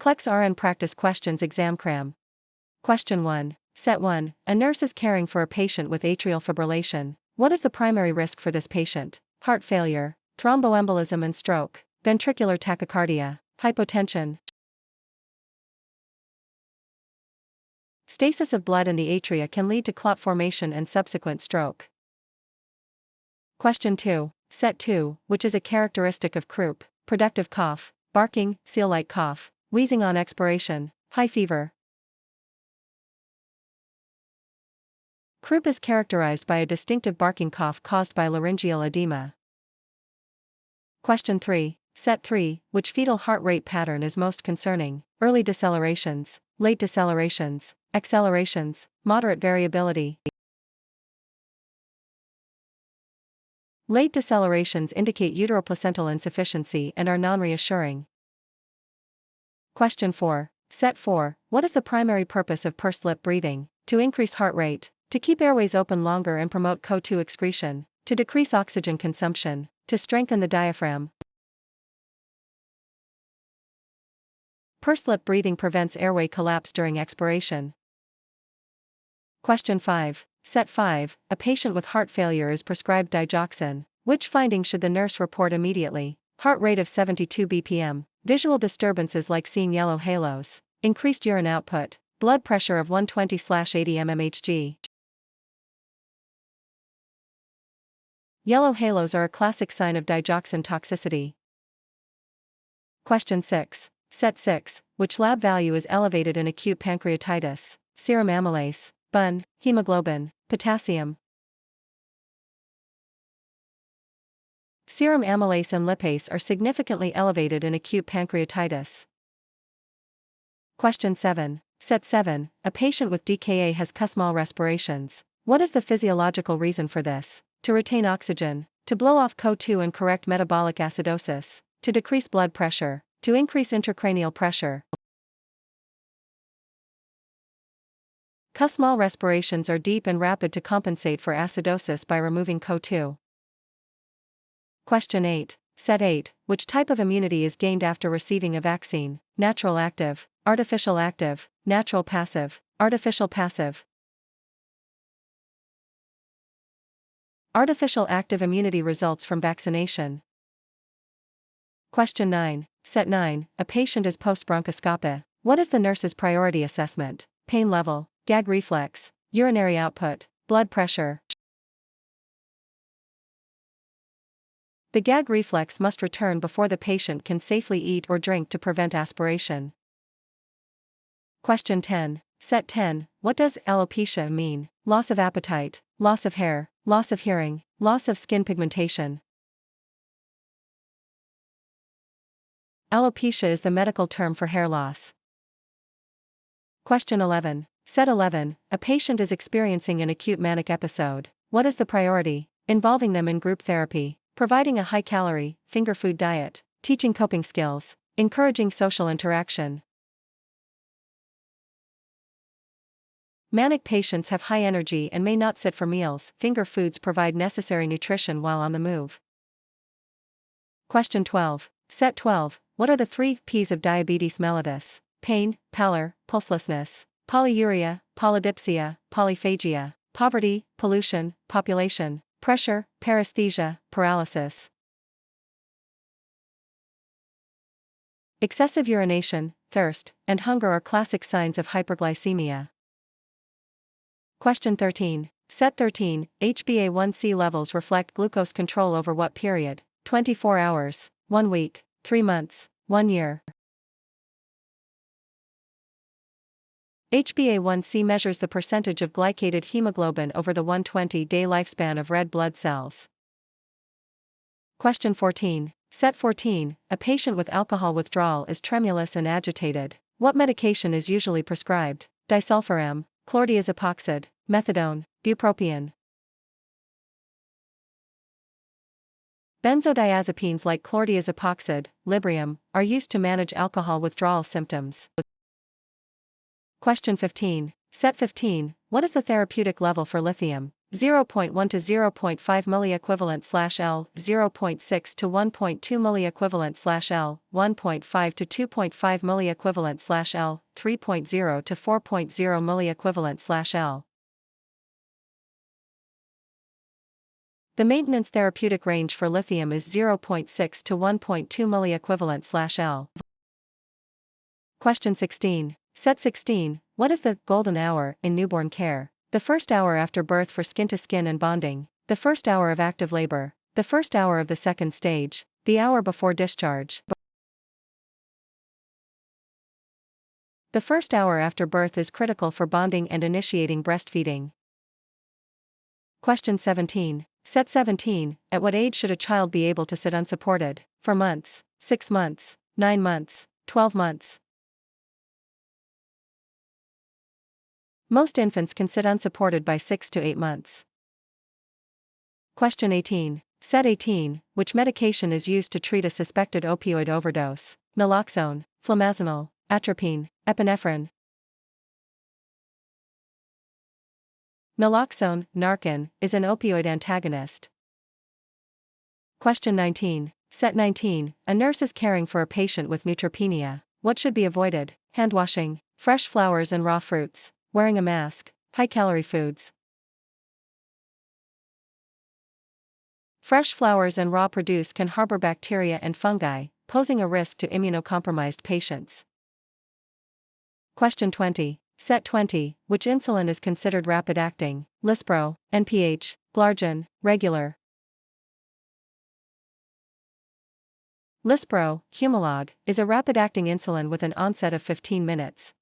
NCLEX RN Practice Questions Exam Cram. Question 1. Set 1. A nurse is caring for a patient with atrial fibrillation. What is the primary risk for this patient? Heart failure, thromboembolism and stroke, ventricular tachycardia, hypotension. Stasis of blood in the atria can lead to clot formation and subsequent stroke. Question 2. Set 2, which is a characteristic of croup, productive cough, barking, seal-like cough, wheezing on expiration, high fever. Croup is characterized by a distinctive barking cough caused by laryngeal edema. Question 3. Set 3, which fetal heart rate pattern is most concerning? Early decelerations, late decelerations, accelerations, moderate variability. Late decelerations indicate uteroplacental insufficiency and are non-reassuring. Question 4. Set 4, what is the primary purpose of pursed lip breathing? To increase heart rate, to keep airways open longer and promote CO2 excretion, to decrease oxygen consumption, to strengthen the diaphragm. Pursed lip breathing prevents airway collapse during expiration. Question 5. Set 5, a patient with heart failure is prescribed digoxin. Which findings should the nurse report immediately? Heart rate of 72 bpm, visual disturbances like seeing yellow halos, increased urine output, blood pressure of 120/80 mmHg. Yellow halos are a classic sign of digoxin toxicity. Question 6. Set 6, which lab value is elevated in acute pancreatitis? Serum amylase, BUN, hemoglobin, potassium. Serum amylase and lipase are significantly elevated in acute pancreatitis. Question 7. Set 7, a patient with DKA has Kussmaul respirations. What is the physiological reason for this? To retain oxygen, to blow off CO2 and correct metabolic acidosis, to decrease blood pressure, to increase intracranial pressure. Kussmaul respirations are deep and rapid to compensate for acidosis by removing CO2. Question 8. Set 8, which type of immunity is gained after receiving a vaccine? Natural active, artificial active, natural passive, artificial passive. Artificial active immunity results from vaccination. Question 9. Set 9, a patient is post-bronchoscopy. What is the nurse's priority assessment? Pain level, gag reflex, urinary output, blood pressure. The gag reflex must return before the patient can safely eat or drink to prevent aspiration. Question 10. Set 10, what does alopecia mean? Loss of appetite, loss of hair, loss of hearing, loss of skin pigmentation. Alopecia is the medical term for hair loss. Question 11. Set 11, a patient is experiencing an acute manic episode. What is the priority? Involving them in group therapy, providing a high-calorie, finger food diet, teaching coping skills, encouraging social interaction. Manic patients have high energy and may not sit for meals. Finger foods provide necessary nutrition while on the move. Question 12. Set 12, what are the 3 P's of diabetes mellitus? Pain, pallor, pulselessness, polyuria, polydipsia, polyphagia, poverty, pollution, population, pressure, paresthesia, paralysis. Excessive urination, thirst, and hunger are classic signs of hyperglycemia. Question 13. Set 13, HbA1c levels reflect glucose control over what period? 24 hours, 1 week, 3 months, 1 year. HbA1c measures the percentage of glycated hemoglobin over the 120-day lifespan of red blood cells. Question 14. Set 14, a patient with alcohol withdrawal is tremulous and agitated. What medication is usually prescribed? Disulfiram, chlordiazepoxide, methadone, bupropion. Benzodiazepines like chlordiazepoxide, Librium, are used to manage alcohol withdrawal symptoms. Question 15. Set 15, what is the therapeutic level for lithium? 0.1 to 0.5 milliequivalent/L, 0.6 to 1.2 milliequivalent/L, 1.5 to 2.5 milliequivalent/L, 3.0 to 4.0 milliequivalent/L. The maintenance therapeutic range for lithium is 0.6 to 1.2 milliequivalent/L. Question 16. Set 16. What is the golden hour in newborn care? The first hour after birth for skin-to-skin and bonding, the first hour of active labor, the first hour of the second stage, the hour before discharge. The first hour after birth is critical for bonding and initiating breastfeeding. Question 17. Set 17. At what age should a child be able to sit unsupported? For months, 6 months, 9 months, 12 months. Most infants can sit unsupported by 6 to 8 months. Question 18. Set 18. Which medication is used to treat a suspected opioid overdose? Naloxone, flumazenil, atropine, epinephrine. Naloxone, Narcan, is an opioid antagonist. Question 19. Set 19. A nurse is caring for a patient with neutropenia. What should be avoided? Hand washing, fresh flowers and raw fruits, wearing a mask, high-calorie foods. Fresh flowers and raw produce can harbor bacteria and fungi, posing a risk to immunocompromised patients. Question 20. Set 20. Which insulin is considered rapid-acting? Lispro, NPH, Glargine, regular. Lispro, Humalog, is a rapid-acting insulin with an onset of 15 minutes.